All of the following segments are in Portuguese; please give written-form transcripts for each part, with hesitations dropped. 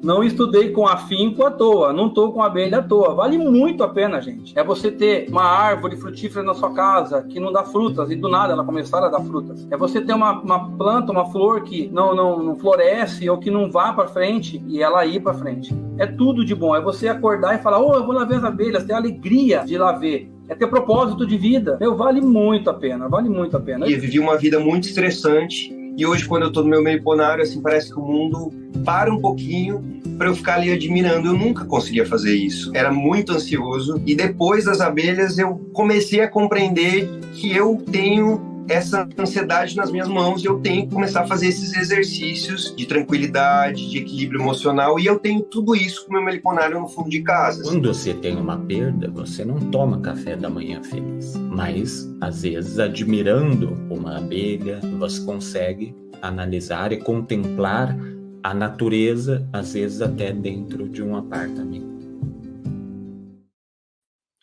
Não estudei com afinco à toa, não estou com abelha à toa. Vale muito a pena, gente. É você ter uma árvore frutífera na sua casa que não dá frutas e do nada ela começar a dar frutas. É você ter uma planta, uma flor que não floresce ou que não vá para frente e ela ir para frente. É tudo de bom. É você acordar e falar, eu vou lá ver as abelhas, ter a alegria de ir lá ver. É ter propósito de vida. Vale muito a pena, vale muito a pena. E eu vivi uma vida muito estressante e hoje, quando eu tô no meu meliponário, assim, parece que o mundo para um pouquinho para eu ficar ali admirando. Eu nunca conseguia fazer isso. Era muito ansioso e depois das abelhas eu comecei a compreender que eu tenho essa ansiedade nas minhas mãos e eu tenho que começar a fazer esses exercícios de tranquilidade, de equilíbrio emocional, e eu tenho tudo isso com o meu meliponário no fundo de casa. Quando você tem uma perda, você não toma café da manhã feliz, mas às vezes admirando uma abelha, você consegue analisar e contemplar a natureza, às vezes até dentro de um apartamento.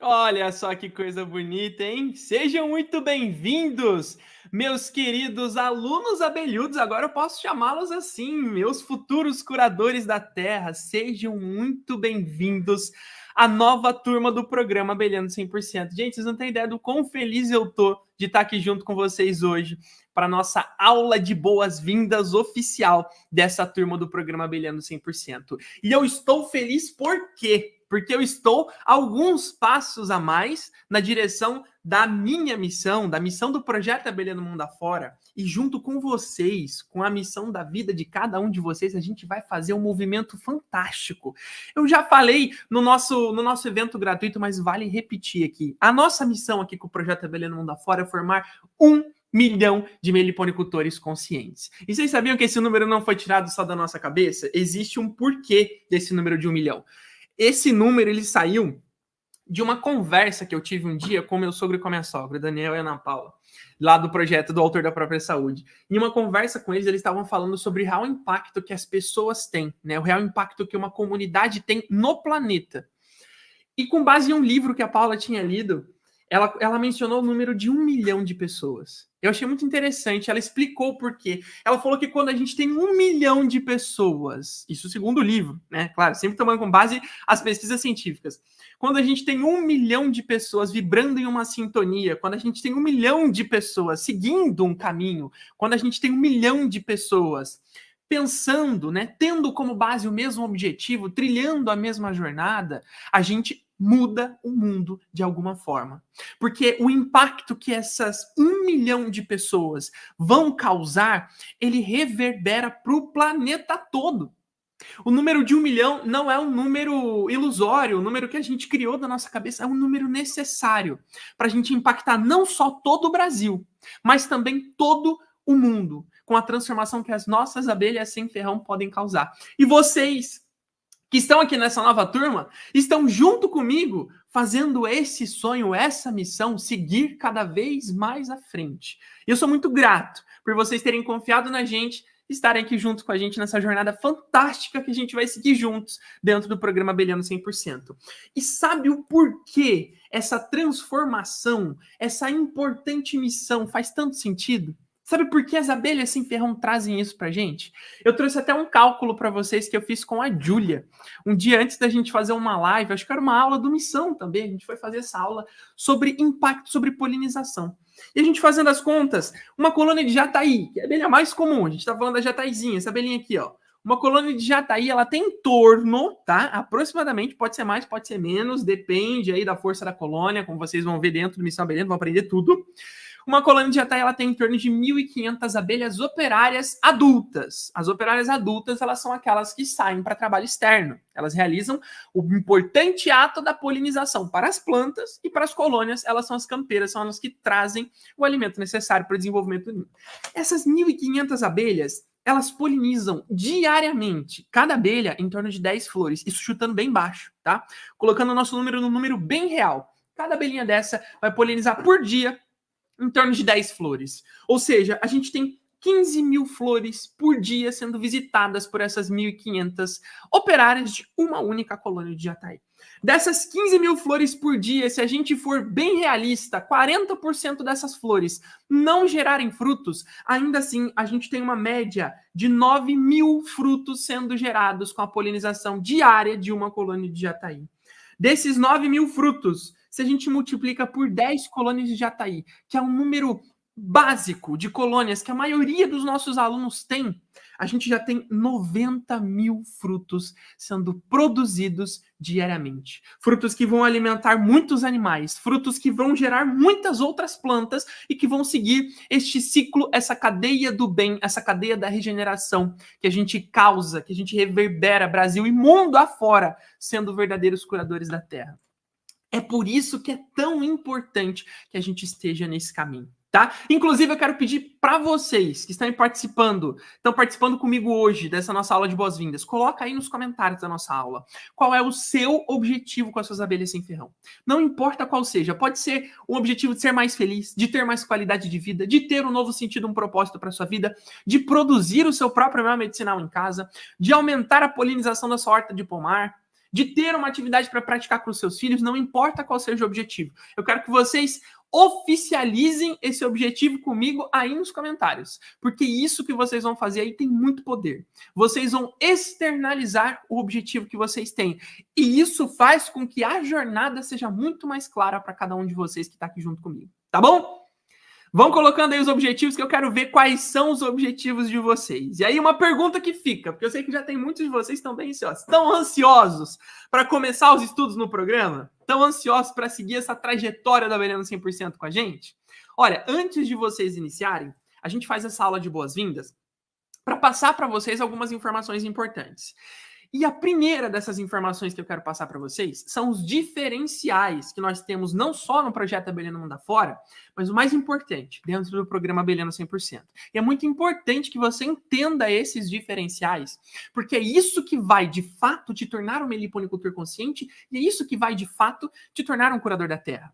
Olha só que coisa bonita, hein? Sejam muito bem-vindos, meus queridos alunos abelhudos. Agora eu posso chamá-los assim, meus futuros curadores da terra. Sejam muito bem-vindos à nova turma do programa Abelhando 100%. Gente, vocês não têm ideia do quão feliz eu tô de estar aqui junto com vocês hoje para a nossa aula de boas-vindas oficial dessa turma do programa Abelhando 100%. E eu estou feliz por quê? Porque eu estou alguns passos a mais na direção da minha missão, da missão do Projeto Abelhando Mundo Afora, e junto com vocês, com a missão da vida de cada um de vocês, a gente vai fazer um movimento fantástico. Eu já falei no nosso evento gratuito, mas vale repetir aqui. A nossa missão aqui com o Projeto Abelhando Mundo Afora é formar 1 milhão de meliponicultores conscientes. E vocês sabiam que esse número não foi tirado só da nossa cabeça? Existe um porquê desse número de 1 milhão. Esse número, ele saiu de uma conversa que eu tive um dia com meu sogro e com a minha sogra, Daniel e Ana Paula, lá do projeto do Autor da Própria Saúde. Em uma conversa com eles estavam falando sobre o real impacto que as pessoas têm, né? O real impacto que uma comunidade tem no planeta. E com base em um livro que a Paula tinha lido, ela mencionou o número de 1 milhão de pessoas. Eu achei muito interessante, ela explicou o porquê. Ela falou que quando a gente tem 1 milhão de pessoas, isso segundo o livro, né? Claro, sempre tomando com base as pesquisas científicas. Quando a gente tem 1 milhão de pessoas vibrando em uma sintonia, quando a gente tem 1 milhão de pessoas seguindo um caminho, quando a gente tem 1 milhão de pessoas pensando, né, tendo como base o mesmo objetivo, trilhando a mesma jornada, a gente muda o mundo de alguma forma. Porque o impacto que essas 1 milhão de pessoas vão causar, ele reverbera para o planeta todo. O número de 1 milhão não é um número ilusório, o número que a gente criou da nossa cabeça é um número necessário para a gente impactar não só todo o Brasil, mas também todo o mundo, com a transformação que as nossas abelhas sem ferrão podem causar. E vocês que estão aqui nessa nova turma, estão junto comigo fazendo esse sonho, essa missão, seguir cada vez mais à frente. E eu sou muito grato por vocês terem confiado na gente, estarem aqui junto com a gente nessa jornada fantástica que a gente vai seguir juntos dentro do programa Abelhando 100%. E sabe o porquê essa transformação, essa importante missão faz tanto sentido? Sabe por que as abelhas sem ferrão trazem isso pra gente? Eu trouxe até um cálculo para vocês que eu fiz com a Júlia. Um dia antes da gente fazer uma live, acho que era uma aula do Missão também, a gente foi fazer essa aula sobre impacto, sobre polinização. E a gente fazendo as contas, uma colônia de jataí, que é a abelha mais comum, a gente tá falando da jataizinha, essa abelhinha aqui, ó. Uma colônia de jataí, ela tem em torno, tá? Aproximadamente, pode ser mais, pode ser menos, depende aí da força da colônia, como vocês vão ver dentro do Missão Abelhando, vão aprender tudo. Uma colônia de jataí, ela tem em torno de 1.500 abelhas operárias adultas. As operárias adultas, elas são aquelas que saem para trabalho externo. Elas realizam o importante ato da polinização para as plantas e para as colônias, elas são as campeiras, são elas que trazem o alimento necessário para o desenvolvimento do ninho. Essas 1.500 abelhas, elas polinizam diariamente, cada abelha em torno de 10 flores, isso chutando bem baixo, tá? Colocando o nosso número no número bem real. Cada abelhinha dessa vai polinizar por dia em torno de 10 flores. Ou seja, a gente tem 15 mil flores por dia sendo visitadas por essas 1.500 operárias de uma única colônia de Jataí. Dessas 15 mil flores por dia, se a gente for bem realista, 40% dessas flores não gerarem frutos, ainda assim a gente tem uma média de 9 mil frutos sendo gerados com a polinização diária de uma colônia de Jataí. Desses 9 mil frutos, se a gente multiplica por 10 colônias de Jataí, que é um número básico de colônias que a maioria dos nossos alunos tem, a gente já tem 90 mil frutos sendo produzidos diariamente. Frutos que vão alimentar muitos animais, frutos que vão gerar muitas outras plantas e que vão seguir este ciclo, essa cadeia do bem, essa cadeia da regeneração que a gente causa, que a gente reverbera Brasil e mundo afora, sendo verdadeiros curadores da terra. É por isso que é tão importante que a gente esteja nesse caminho. Tá? Inclusive, eu quero pedir para vocês que estão participando comigo hoje dessa nossa aula de boas-vindas, coloca aí nos comentários da nossa aula qual é o seu objetivo com as suas abelhas sem ferrão. Não importa qual seja, pode ser o objetivo de ser mais feliz, de ter mais qualidade de vida, de ter um novo sentido, um propósito para sua vida, de produzir o seu próprio mel medicinal em casa, de aumentar a polinização da sua horta de pomar, de ter uma atividade para praticar com os seus filhos, não importa qual seja o objetivo. Eu quero que vocês oficializem esse objetivo comigo aí nos comentários, porque isso que vocês vão fazer aí tem muito poder. Vocês vão externalizar o objetivo que vocês têm, e isso faz com que a jornada seja muito mais clara para cada um de vocês que está aqui junto comigo, tá bom? Vão colocando aí os objetivos que eu quero ver quais são os objetivos de vocês. E aí uma pergunta que fica, porque eu sei que já tem muitos de vocês que estão bem ansiosos. Estão ansiosos para começar os estudos no programa? Estão ansiosos para seguir essa trajetória da Abelhando 100% com a gente? Olha, antes de vocês iniciarem, a gente faz essa aula de boas-vindas para passar para vocês algumas informações importantes. E a primeira dessas informações que eu quero passar para vocês são os diferenciais que nós temos não só no projeto Abelhando Mundo Afora, mas o mais importante, dentro do programa Abelhando 100%. E é muito importante que você entenda esses diferenciais, porque é isso que vai, de fato, te tornar um meliponicultor consciente e é isso que vai, de fato, te tornar um curador da terra.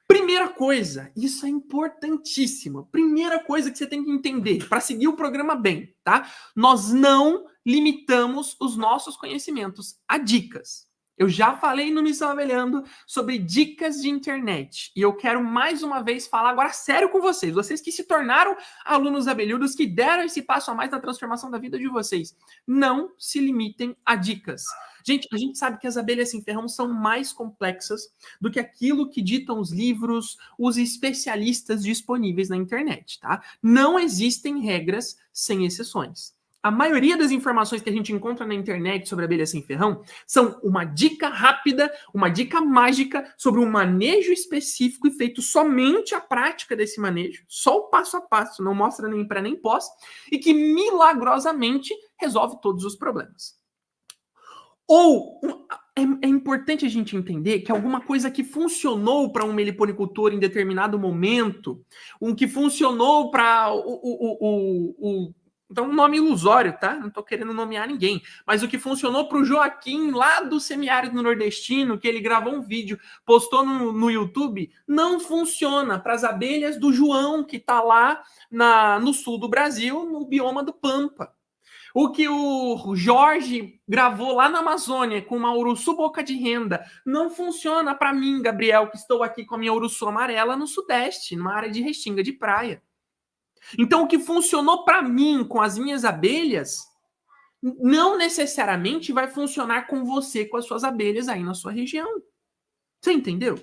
Primeira coisa, isso é importantíssimo. Primeira coisa que você tem que entender para seguir o programa bem, tá? Nós não limitamos os nossos conhecimentos a dicas. Eu já falei no Missão Abelhando sobre dicas de internet. E eu quero mais uma vez falar agora sério com vocês. Vocês que se tornaram alunos abelhudos, que deram esse passo a mais na transformação da vida de vocês. Não se limitem a dicas. Gente, a gente sabe que as abelhas sem ferrão são mais complexas do que aquilo que ditam os livros, os especialistas disponíveis na internet, tá? Não existem regras sem exceções. A maioria das informações que a gente encontra na internet sobre abelha sem ferrão são uma dica rápida, uma dica mágica sobre um manejo específico e feito somente a prática desse manejo, só o passo a passo, não mostra nem pré nem pós, e que milagrosamente resolve todos os problemas. Ou é importante a gente entender que alguma coisa que funcionou para um meliponicultor em determinado momento, que funcionou para então, um nome ilusório, tá? Não tô querendo nomear ninguém. Mas o que funcionou para o Joaquim, lá do semiárido nordestino, que ele gravou um vídeo, postou no YouTube, não funciona para as abelhas do João, que tá lá no sul do Brasil, no bioma do Pampa. O que o Jorge gravou lá na Amazônia com uma uruçu boca de renda não funciona para mim, Gabriel, que estou aqui com a minha uruçu amarela no Sudeste, numa área de restinga de praia. Então, o que funcionou para mim com as minhas abelhas não necessariamente vai funcionar com você, com as suas abelhas aí na sua região. Você entendeu?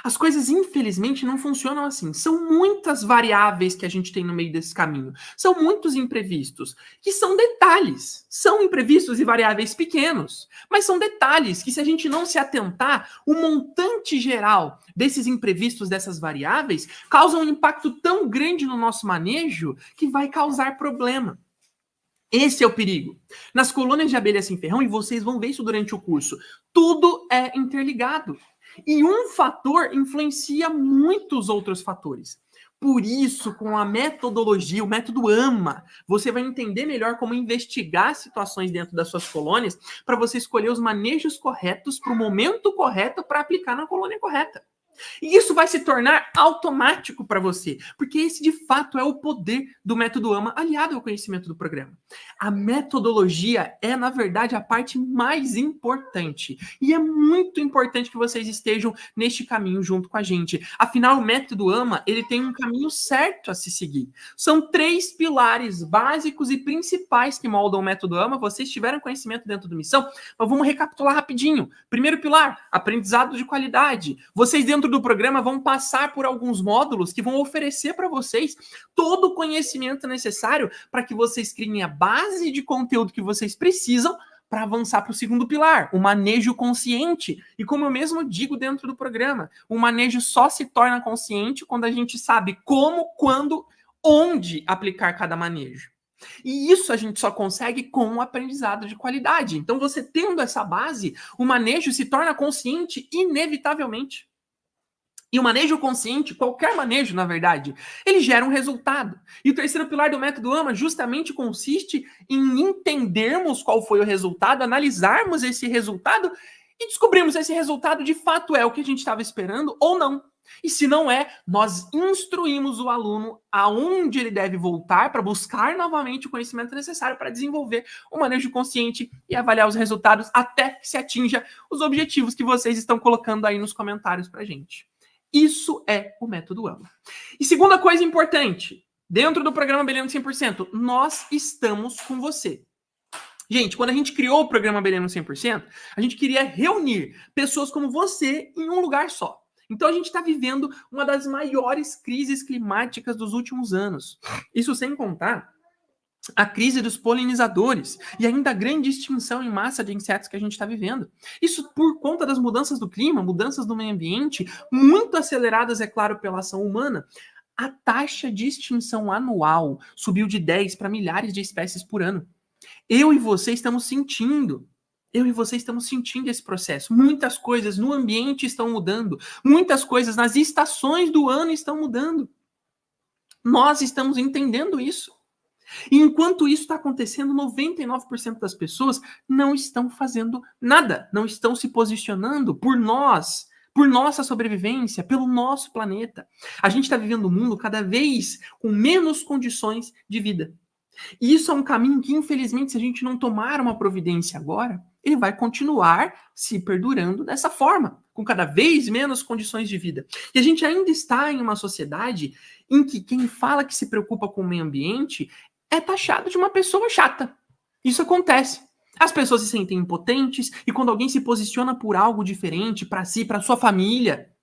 As coisas, infelizmente, não funcionam assim. São muitas variáveis que a gente tem no meio desse caminho. São muitos imprevistos, que são detalhes. São imprevistos e variáveis pequenos, mas são detalhes que, se a gente não se atentar, o montante geral desses imprevistos, dessas variáveis, causa um impacto tão grande no nosso manejo que vai causar problema. Esse é o perigo. Nas colônias de abelha sem ferrão, e vocês vão ver isso durante o curso, tudo é interligado. E um fator influencia muitos outros fatores. Por isso, com a metodologia, o método AMA, você vai entender melhor como investigar situações dentro das suas colônias para você escolher os manejos corretos para o momento correto para aplicar na colônia correta. E isso vai se tornar automático para você, porque esse de fato é o poder do método AMA aliado ao conhecimento do programa. A metodologia é, na verdade, a parte mais importante. E é muito importante que vocês estejam neste caminho junto com a gente. Afinal, o método AMA, ele tem um caminho certo a se seguir. São 3 pilares básicos e principais que moldam o método AMA. Vocês tiveram conhecimento dentro do Missão, mas vamos recapitular rapidinho. Primeiro pilar, aprendizado de qualidade. Vocês dentro do programa vão passar por alguns módulos que vão oferecer para vocês todo o conhecimento necessário para que vocês criem a base de conteúdo que vocês precisam para avançar para o segundo pilar, o manejo consciente. E como eu mesmo digo dentro do programa, o manejo só se torna consciente quando a gente sabe como, quando, onde aplicar cada manejo. E isso a gente só consegue com um aprendizado de qualidade. Então, você tendo essa base, o manejo se torna consciente inevitavelmente. E o manejo consciente, qualquer manejo, na verdade, ele gera um resultado. E o terceiro pilar do método AMA justamente consiste em entendermos qual foi o resultado, analisarmos esse resultado e descobrirmos se esse resultado de fato é o que a gente estava esperando ou não. E se não é, nós instruímos o aluno aonde ele deve voltar para buscar novamente o conhecimento necessário para desenvolver o manejo consciente e avaliar os resultados até que se atinja os objetivos que vocês estão colocando aí nos comentários para a gente. Isso é o método AMA. E segunda coisa importante, dentro do programa Abelhando 100%, nós estamos com você. Gente, quando a gente criou o programa Abelhando 100%, a gente queria reunir pessoas como você em um lugar só. Então a gente está vivendo uma das maiores crises climáticas dos últimos anos. Isso sem contar a crise dos polinizadores e ainda a grande extinção em massa de insetos que a gente está vivendo. Isso por conta das mudanças do clima, mudanças do meio ambiente, muito aceleradas, é claro, pela ação humana. A taxa de extinção anual subiu de 10 para milhares de espécies por ano. Eu e você estamos sentindo esse processo. Muitas coisas no ambiente estão mudando. Muitas coisas nas estações do ano estão mudando. Nós estamos entendendo isso. E enquanto isso está acontecendo, 99% das pessoas não estão fazendo nada, não estão se posicionando por nós, por nossa sobrevivência, pelo nosso planeta. A gente está vivendo um mundo cada vez com menos condições de vida. E isso é um caminho que, infelizmente, se a gente não tomar uma providência agora, ele vai continuar se perdurando dessa forma, com cada vez menos condições de vida. E a gente ainda está em uma sociedade em que quem fala que se preocupa com o meio ambiente é taxado de uma pessoa chata. Isso acontece. As pessoas se sentem impotentes e quando alguém se posiciona por algo diferente para si, para sua família,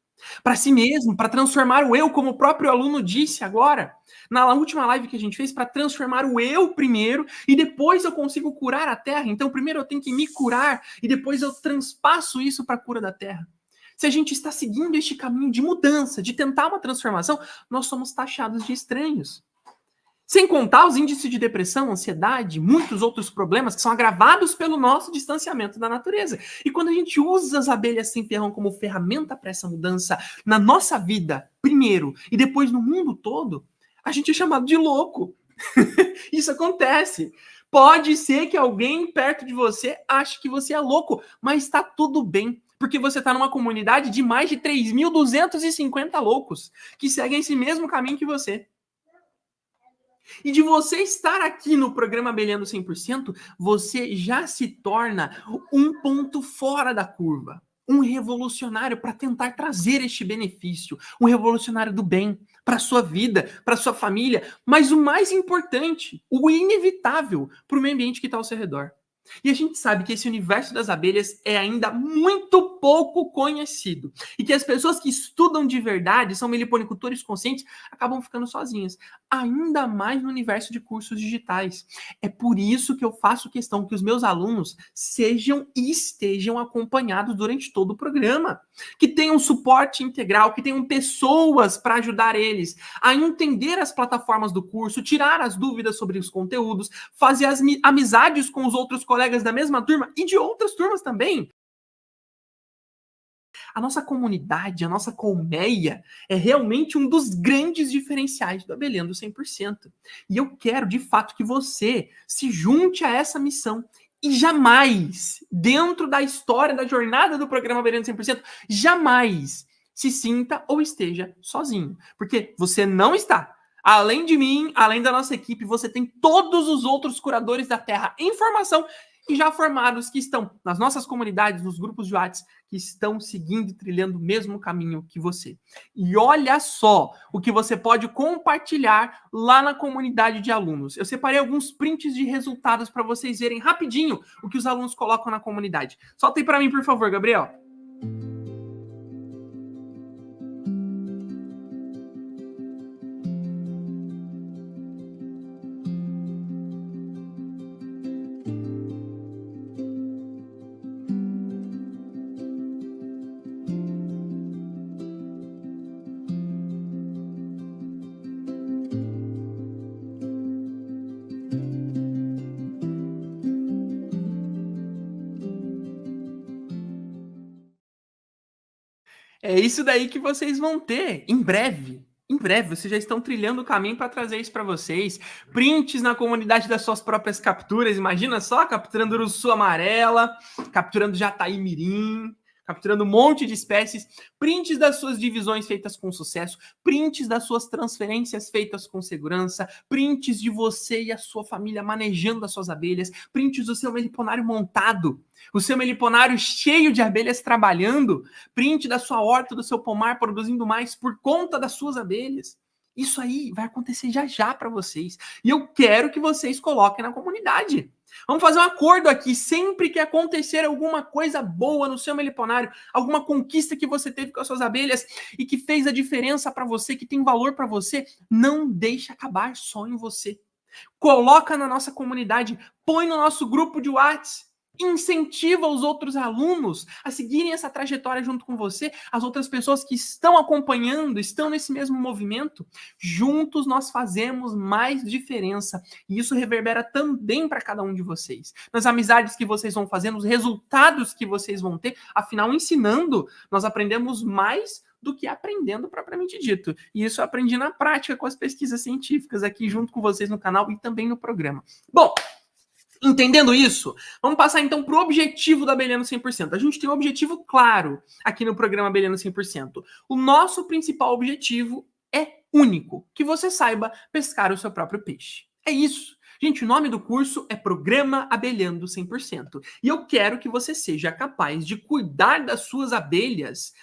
para si mesmo, para transformar o eu, como o próprio aluno disse agora, na última live que a gente fez, para transformar o eu primeiro e depois eu consigo curar a Terra. Então primeiro eu tenho que me curar e depois eu transpasso isso para a cura da Terra. Se a gente está seguindo este caminho de mudança, de tentar uma transformação, nós somos taxados de estranhos. Sem contar os índices de depressão, ansiedade, muitos outros problemas que são agravados pelo nosso distanciamento da natureza. E quando a gente usa as abelhas sem ferrão como ferramenta para essa mudança na nossa vida, primeiro, e depois no mundo todo, a gente é chamado de louco. Isso acontece. Pode ser que alguém perto de você ache que você é louco, mas está tudo bem. Porque você está numa comunidade de mais de 3.250 loucos que seguem esse mesmo caminho que você. E de você estar aqui no programa Abelhando 100%, você já se torna um ponto fora da curva. Um revolucionário para tentar trazer este benefício. Um revolucionário do bem para a sua vida, para a sua família. Mas o mais importante, o inevitável para o meio ambiente que está ao seu redor. E a gente sabe que esse universo das abelhas é ainda muito pouco conhecido. E que as pessoas que estudam de verdade, são meliponicultores conscientes, acabam ficando sozinhas. Ainda mais no universo de cursos digitais. É por isso que eu faço questão que os meus alunos sejam e estejam acompanhados durante todo o programa. Que tenham suporte integral, que tenham pessoas para ajudar eles a entender as plataformas do curso, tirar as dúvidas sobre os conteúdos, fazer as amizades com os outros colegas da mesma turma e de outras turmas também. A nossa comunidade, a nossa colmeia é realmente um dos grandes diferenciais do Abelhando 100%. E eu quero, de fato, que você se junte a essa missão e jamais, dentro da história, da jornada do programa Abelhando 100%, jamais se sinta ou esteja sozinho. Porque você não está. Além de mim, além da nossa equipe, você tem todos os outros curadores da Terra em formação e já formados que estão nas nossas comunidades, nos grupos de WhatsApp, que estão seguindo e trilhando o mesmo caminho que você. E olha só o que você pode compartilhar lá na comunidade de alunos. Eu separei alguns prints de resultados para vocês verem rapidinho o que os alunos colocam na comunidade. Solta aí para mim, por favor, Gabriel. É isso daí que vocês vão ter em breve. Em breve, vocês já estão trilhando o caminho para trazer isso para vocês. Prints na comunidade das suas próprias capturas. Imagina só, capturando uruçu amarela, capturando jataí mirim, capturando um monte de espécies. Prints das suas divisões feitas com sucesso. Prints das suas transferências feitas com segurança. Prints de você e a sua família manejando as suas abelhas. Prints do seu meliponário montado. O seu meliponário cheio de abelhas trabalhando. Print da sua horta, do seu pomar produzindo mais por conta das suas abelhas. Isso aí vai acontecer já já para vocês. E eu quero que vocês coloquem na comunidade. Vamos fazer um acordo aqui. Sempre que acontecer alguma coisa boa no seu meliponário, alguma conquista que você teve com as suas abelhas e que fez a diferença para você, que tem valor para você, não deixe acabar só em você. Coloca na nossa comunidade, põe no nosso grupo de WhatsApp. Incentiva os outros alunos a seguirem essa trajetória junto com você, as outras pessoas que estão acompanhando, estão nesse mesmo movimento. Juntos nós fazemos mais diferença e isso reverbera também para cada um de vocês. Nas amizades que vocês vão fazendo, nos resultados que vocês vão ter, afinal, ensinando, nós aprendemos mais do que aprendendo propriamente dito. E isso eu aprendi na prática com as pesquisas científicas aqui junto com vocês no canal e também no programa. Bom, entendendo isso, vamos passar então para o objetivo da Abelhando 100%. A gente tem um objetivo claro aqui no programa Abelhando 100%. O nosso principal objetivo é único, que você saiba pescar o seu próprio peixe. É isso. Gente, o nome do curso é Programa Abelhando 100%. E eu quero que você seja capaz de cuidar das suas abelhas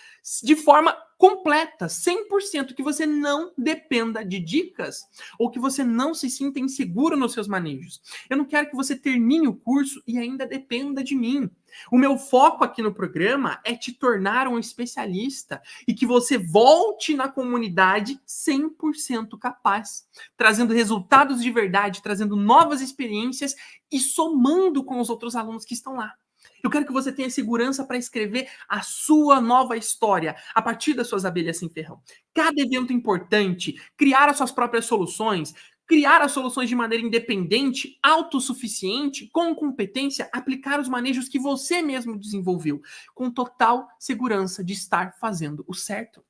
de forma completa, 100%, que você não dependa de dicas ou que você não se sinta inseguro nos seus manejos. Eu não quero que você termine o curso e ainda dependa de mim. O meu foco aqui no programa é te tornar um especialista e que você volte na comunidade 100% capaz, trazendo resultados de verdade, trazendo novas experiências e somando com os outros alunos que estão lá. Eu quero que você tenha segurança para escrever a sua nova história a partir das suas abelhas sem ferrão. Cada evento importante, criar as suas próprias soluções, criar as soluções de maneira independente, autossuficiente, com competência, aplicar os manejos que você mesmo desenvolveu, com total segurança de estar fazendo o certo.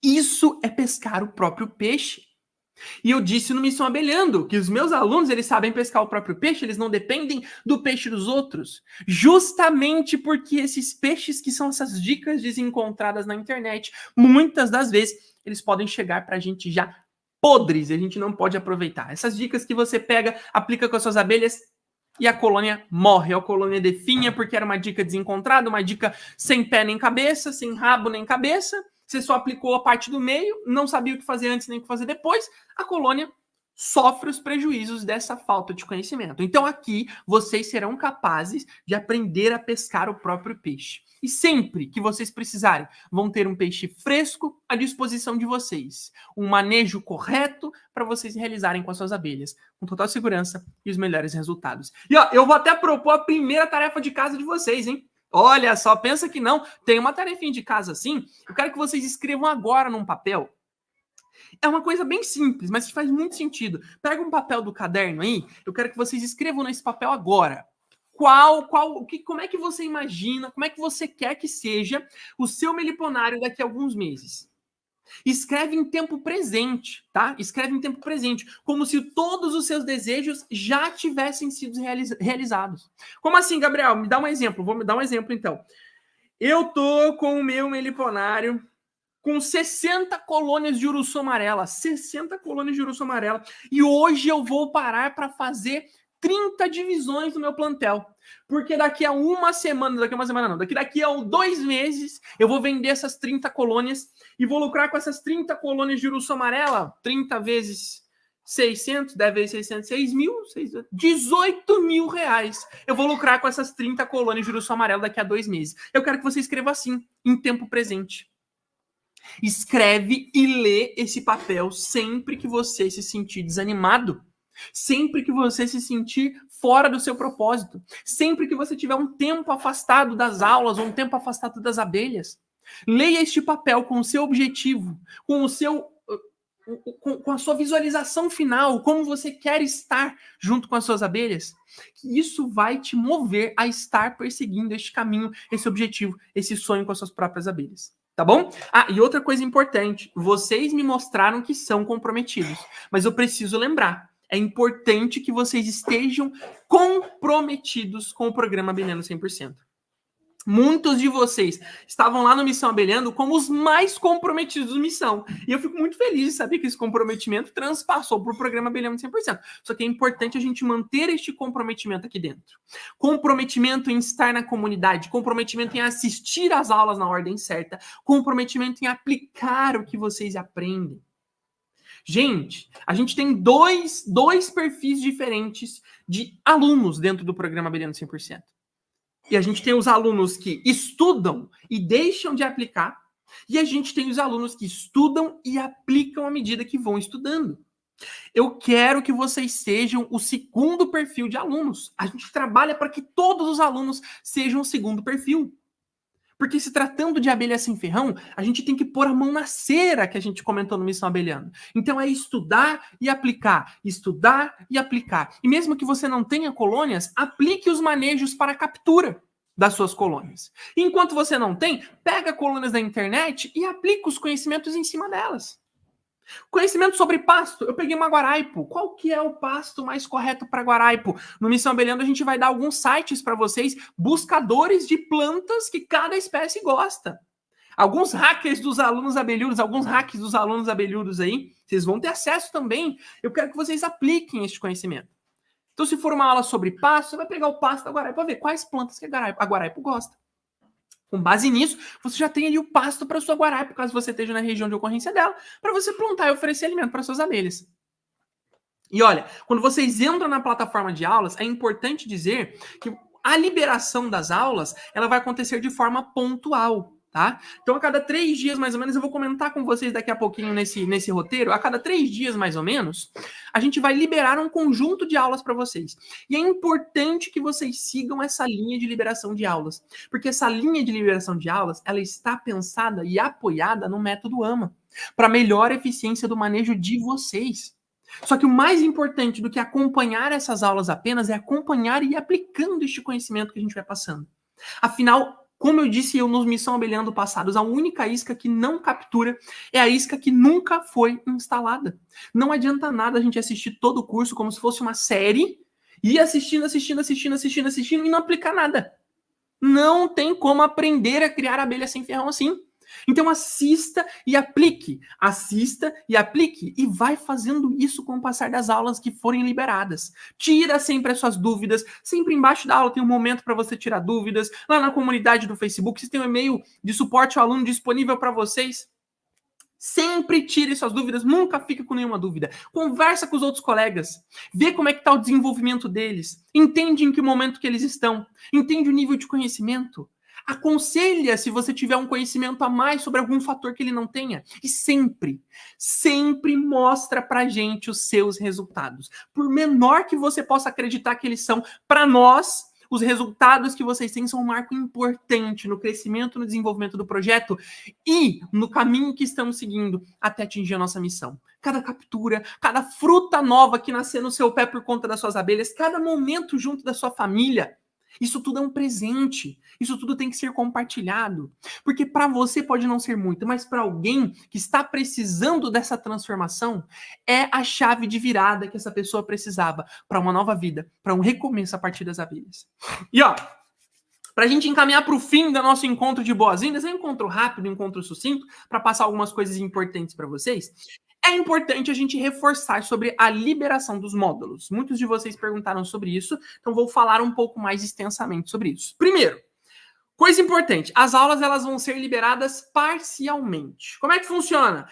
Isso é pescar o próprio peixe. E eu disse no Missão Abelhando que os meus alunos, eles sabem pescar o próprio peixe, eles não dependem do peixe dos outros. Justamente porque esses peixes, que são essas dicas desencontradas na internet, muitas das vezes, eles podem chegar pra gente já podres, e a gente não pode aproveitar. Essas dicas que você pega, aplica com as suas abelhas e a colônia morre, a colônia definha porque era uma dica desencontrada, uma dica sem pé nem cabeça, sem rabo nem cabeça. Você só aplicou a parte do meio, não sabia o que fazer antes nem o que fazer depois, a colônia sofre os prejuízos dessa falta de conhecimento. Então aqui vocês serão capazes de aprender a pescar o próprio peixe. E sempre que vocês precisarem, vão ter um peixe fresco à disposição de vocês. Um manejo correto para vocês realizarem com as suas abelhas, com total segurança e os melhores resultados. E ó, eu vou até propor a primeira tarefa de casa de vocês, hein? Olha só, pensa que não. Tem uma tarefinha de casa assim. Eu quero que vocês escrevam agora num papel. É uma coisa bem simples, mas que faz muito sentido. Pega um papel do caderno aí. Eu quero que vocês escrevam nesse papel agora. Como é que você imagina, como é que você quer que seja o seu meliponário daqui a alguns meses? Escreve em tempo presente, tá? Escreve em tempo presente, como se todos os seus desejos já tivessem sido realizados. Como assim, Gabriel? Me dá um exemplo. Vou me dar um exemplo, então. Eu tô com o meu meliponário com 60 colônias de uruçu amarela. 60 colônias de uruçu amarela. E hoje eu vou parar para fazer 30 divisões no meu plantel. Porque daqui a uma semana não, daqui a 2 meses, eu vou vender essas 30 colônias e vou lucrar com essas 30 colônias de uruçu amarela. 30 vezes 600, 10 vezes 600, 6 mil, 18 mil reais. Eu vou lucrar com essas 30 colônias de uruçu amarelo daqui a 2 meses. Eu quero que você escreva assim, em tempo presente. Escreve e lê esse papel sempre que você se sentir desanimado. Sempre que você se sentir fora do seu propósito. Sempre que você tiver um tempo afastado das aulas ou um tempo afastado das abelhas. Leia este papel com o seu objetivo, com o seu... com a sua visualização final, como você quer estar junto com as suas abelhas, que isso vai te mover a estar perseguindo este caminho, esse objetivo, esse sonho com as suas próprias abelhas. Tá bom? Ah, e outra coisa importante, vocês me mostraram que são comprometidos, mas eu preciso lembrar, é importante que vocês estejam comprometidos com o programa Abelhando 100%. Muitos de vocês estavam lá no Missão Abelhando como os mais comprometidos do Missão. E eu fico muito feliz de saber que esse comprometimento transpassou para o programa Abelhando 100%. Só que é importante a gente manter este comprometimento aqui dentro. Comprometimento em estar na comunidade, comprometimento em assistir às aulas na ordem certa, comprometimento em aplicar o que vocês aprendem. Gente, a gente tem dois perfis diferentes de alunos dentro do programa Abelhando 100%. E a gente tem os alunos que estudam e deixam de aplicar. E a gente tem os alunos que estudam e aplicam à medida que vão estudando. Eu quero que vocês sejam o segundo perfil de alunos. A gente trabalha para que todos os alunos sejam o segundo perfil. Porque se tratando de abelha sem ferrão, a gente tem que pôr a mão na cera, que a gente comentou no Missão Abelhando. Então é estudar e aplicar, estudar e aplicar. E mesmo que você não tenha colônias, aplique os manejos para a captura das suas colônias. E enquanto você não tem, pega colônias da internet e aplica os conhecimentos em cima delas. Conhecimento sobre pasto. Eu peguei uma guaraipo. Qual que é o pasto mais correto para guaraipo? No Missão Abelhando a gente vai dar alguns sites para vocês, buscadores de plantas que cada espécie gosta. Alguns hackers dos alunos abelhudos, alguns hacks dos alunos abelhudos aí, vocês vão ter acesso também. Eu quero que vocês apliquem este conhecimento. Então, se for uma aula sobre pasto, você vai pegar o pasto da guaraipo para ver quais plantas que a guaraipo gosta. Com base nisso, você já tem ali o pasto para sua guaraipa, caso você esteja na região de ocorrência dela, para você plantar e oferecer alimento para suas abelhas. E olha, quando vocês entram na plataforma de aulas, é importante dizer que a liberação das aulas, ela vai acontecer de forma pontual, tá? Então, a cada 3 dias, mais ou menos, eu vou comentar com vocês daqui a pouquinho nesse roteiro, a cada 3 dias, mais ou menos, a gente vai liberar um conjunto de aulas para vocês. E é importante que vocês sigam essa linha de liberação de aulas, porque essa linha de liberação de aulas, ela está pensada e apoiada no método AMA, para melhor eficiência do manejo de vocês. Só que o mais importante do que acompanhar essas aulas apenas é acompanhar e ir aplicando este conhecimento que a gente vai passando. Afinal, como eu disse eu nos Missão Abelhando passados, a única isca que não captura é a isca que nunca foi instalada. Não adianta nada a gente assistir todo o curso como se fosse uma série e ir assistindo e não aplicar nada. Não tem como aprender a criar abelha sem ferrão assim. Então assista e aplique, e vai fazendo isso com o passar das aulas que forem liberadas. Tira sempre as suas dúvidas, sempre embaixo da aula tem um momento para você tirar dúvidas, lá na comunidade do Facebook, vocês têm um e-mail de suporte ao aluno disponível para vocês. Sempre tire suas dúvidas, nunca fique com nenhuma dúvida. Conversa com os outros colegas, vê como é que está o desenvolvimento deles, entende em que momento que eles estão, entende o nível de conhecimento. Aconselha se você tiver um conhecimento a mais sobre algum fator que ele não tenha. E sempre mostra pra gente os seus resultados. Por menor que você possa acreditar que eles são, para nós, os resultados que vocês têm são um marco importante no crescimento, no desenvolvimento do projeto e no caminho que estamos seguindo até atingir a nossa missão. Cada captura, cada fruta nova que nascer no seu pé por conta das suas abelhas, cada momento junto da sua família, isso tudo é um presente. Isso tudo tem que ser compartilhado. Porque para você pode não ser muito, mas para alguém que está precisando dessa transformação, é a chave de virada que essa pessoa precisava para uma nova vida, para um recomeço a partir das abelhas. E ó, Para a gente encaminhar para o fim do nosso encontro de boas-vindas, é um encontro rápido, um encontro sucinto, para passar algumas coisas importantes para vocês, é importante a gente reforçar sobre a liberação dos módulos. Muitos de vocês perguntaram sobre isso, então vou falar um pouco mais extensamente sobre isso. Primeiro, coisa importante, as aulas elas vão ser liberadas parcialmente. Como é que funciona?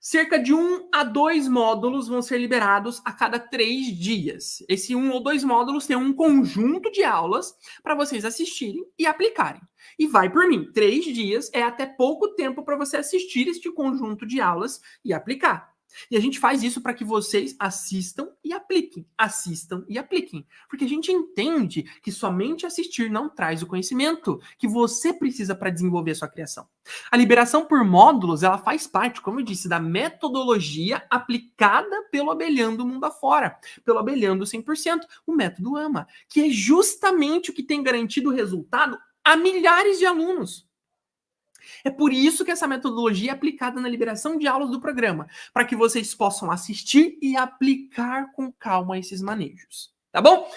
Cerca de 1 a 2 módulos vão ser liberados a cada 3 dias. Esse 1 ou 2 módulos tem um conjunto de aulas para vocês assistirem e aplicarem. E vai por mim, 3 dias é até pouco tempo para você assistir este conjunto de aulas e aplicar. E a gente faz isso para que vocês assistam e apliquem. Assistam e apliquem. Porque a gente entende que somente assistir não traz o conhecimento que você precisa para desenvolver a sua criação. A liberação por módulos, ela faz parte, como eu disse, da metodologia aplicada pelo Abelhando Mundo Afora, pelo Abelhando 100%, o método AMA, que é justamente o que tem garantido o resultado a milhares de alunos. É por isso que essa metodologia é aplicada na liberação de aulas do programa, para que vocês possam assistir e aplicar com calma esses manejos, tá bom?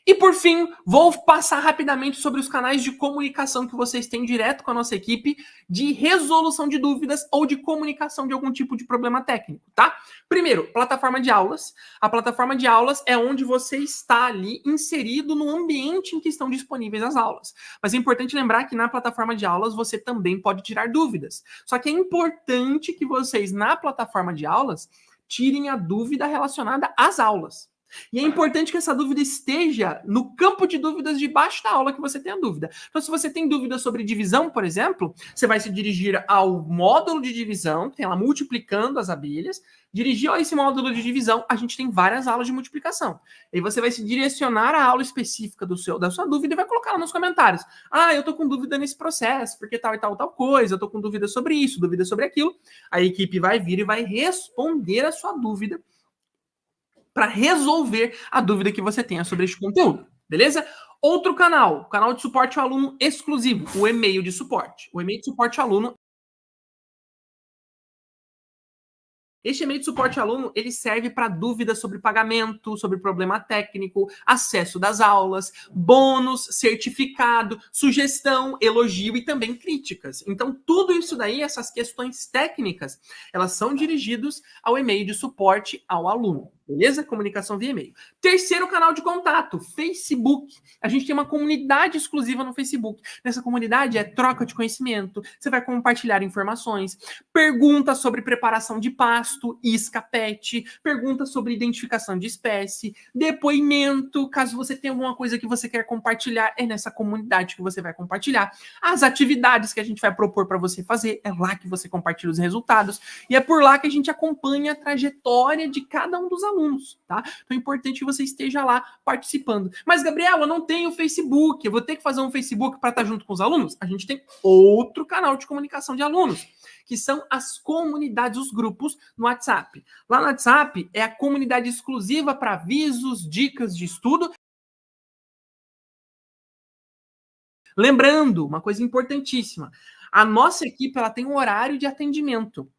E por fim, vou passar rapidamente sobre os canais de comunicação que vocês têm direto com a nossa equipe de resolução de dúvidas ou de comunicação de algum tipo de problema técnico, tá? Primeiro, plataforma de aulas. A plataforma de aulas é onde você está ali inserido no ambiente em que estão disponíveis as aulas. Mas é importante lembrar que na plataforma de aulas você também pode tirar dúvidas. Só que é importante que vocês, na plataforma de aulas, tirem a dúvida relacionada às aulas. E é importante que essa dúvida esteja no campo de dúvidas debaixo da aula que você tem a dúvida. Então, se você tem dúvida sobre divisão, por exemplo, você vai se dirigir ao módulo de divisão, que tem lá multiplicando as abelhas. Dirigir a esse módulo de divisão, a gente tem várias aulas de multiplicação. E você vai se direcionar à aula específica da sua dúvida e vai colocar lá nos comentários. Ah, eu tô com dúvida nesse processo, porque tal e tal coisa, eu tô com dúvida sobre isso, dúvida sobre aquilo. A equipe vai vir e vai responder a sua dúvida para resolver a dúvida que você tenha sobre este conteúdo, beleza? Outro canal, canal de suporte ao aluno exclusivo, o e-mail de suporte. O e-mail de suporte ao aluno. Este e-mail de suporte ao aluno, ele serve para dúvidas sobre pagamento, sobre problema técnico, acesso das aulas, bônus, certificado, sugestão, elogio e também críticas. Então, tudo isso daí, essas questões técnicas, elas são dirigidas ao e-mail de suporte ao aluno. Beleza? Comunicação via e-mail. Terceiro canal de contato, Facebook. A gente tem uma comunidade exclusiva no Facebook. Nessa comunidade é troca de conhecimento, você vai compartilhar informações, perguntas sobre preparação de pasto, isca pet, perguntas sobre identificação de espécie, depoimento, caso você tenha alguma coisa que você quer compartilhar, é nessa comunidade que você vai compartilhar. As atividades que a gente vai propor para você fazer, é lá que você compartilha os resultados, e é por lá que a gente acompanha a trajetória de cada um dos alunos, tá? Então é importante que você esteja lá participando. Mas, Gabriel, eu não tenho Facebook, eu vou ter que fazer um Facebook para estar junto com os alunos? A gente tem outro canal de comunicação de alunos, que são as comunidades, os grupos no WhatsApp. Lá no WhatsApp é a comunidade exclusiva para avisos, dicas de estudo. Lembrando, uma coisa importantíssima, a nossa equipe ela tem um horário de atendimento.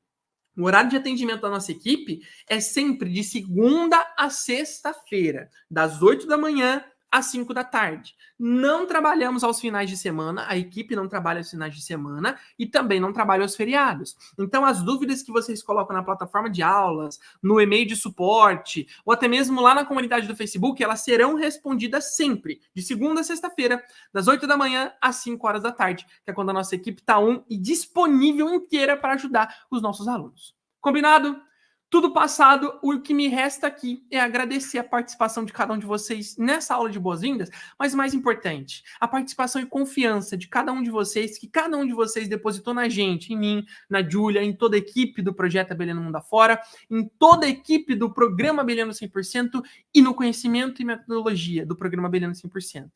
O horário de atendimento da nossa equipe é sempre de segunda a sexta-feira, das 8 da manhã às 5 da tarde. Não trabalhamos aos finais de semana, a equipe não trabalha aos finais de semana e também não trabalha aos feriados. Então, as dúvidas que vocês colocam na plataforma de aulas, no e-mail de suporte, ou até mesmo lá na comunidade do Facebook, elas serão respondidas sempre, de segunda a sexta-feira, das 8 da manhã às 5 horas da tarde, que é quando a nossa equipe está e disponível inteira para ajudar os nossos alunos. Combinado? Tudo passado, o que me resta aqui é agradecer a participação de cada um de vocês nessa aula de boas-vindas, mas mais importante, a participação e confiança de cada um de vocês, que cada um de vocês depositou na gente, em mim, na Júlia, em toda a equipe do Projeto Abelhando Mundo Afora, em toda a equipe do Programa Abelhando 100% e no conhecimento e metodologia do Programa Abelhando 100%.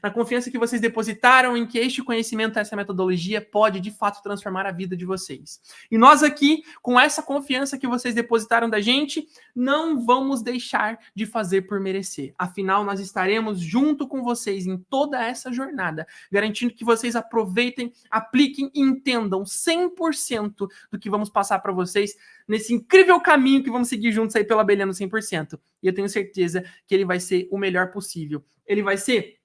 Na confiança que vocês depositaram em que este conhecimento, essa metodologia pode, de fato, transformar a vida de vocês. E nós aqui, com essa confiança que vocês depositaram da gente, não vamos deixar de fazer por merecer. Afinal, nós estaremos junto com vocês em toda essa jornada, garantindo que vocês aproveitem, apliquem e entendam 100% do que vamos passar para vocês nesse incrível caminho que vamos seguir juntos aí pelo Abelhando 100%. E eu tenho certeza que ele vai ser o melhor possível. Ele vai ser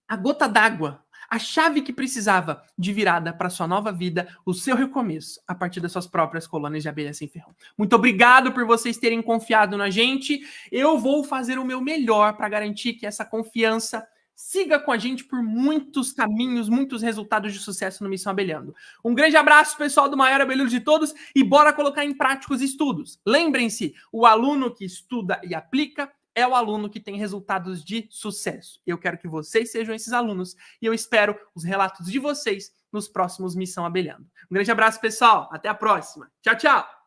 a gota d'água, a chave que precisava de virada para sua nova vida, o seu recomeço, a partir das suas próprias colônias de abelha sem ferrão. Muito obrigado por vocês terem confiado na gente. Eu vou fazer o meu melhor para garantir que essa confiança siga com a gente por muitos caminhos, muitos resultados de sucesso no Missão Abelhando. Um grande abraço, pessoal do maior abelhudo de todos, e bora colocar em prática os estudos. Lembrem-se, o aluno que estuda e aplica é o aluno que tem resultados de sucesso. Eu quero que vocês sejam esses alunos e eu espero os relatos de vocês nos próximos Missão Abelhando. Um grande abraço, pessoal. Até a próxima. Tchau, tchau.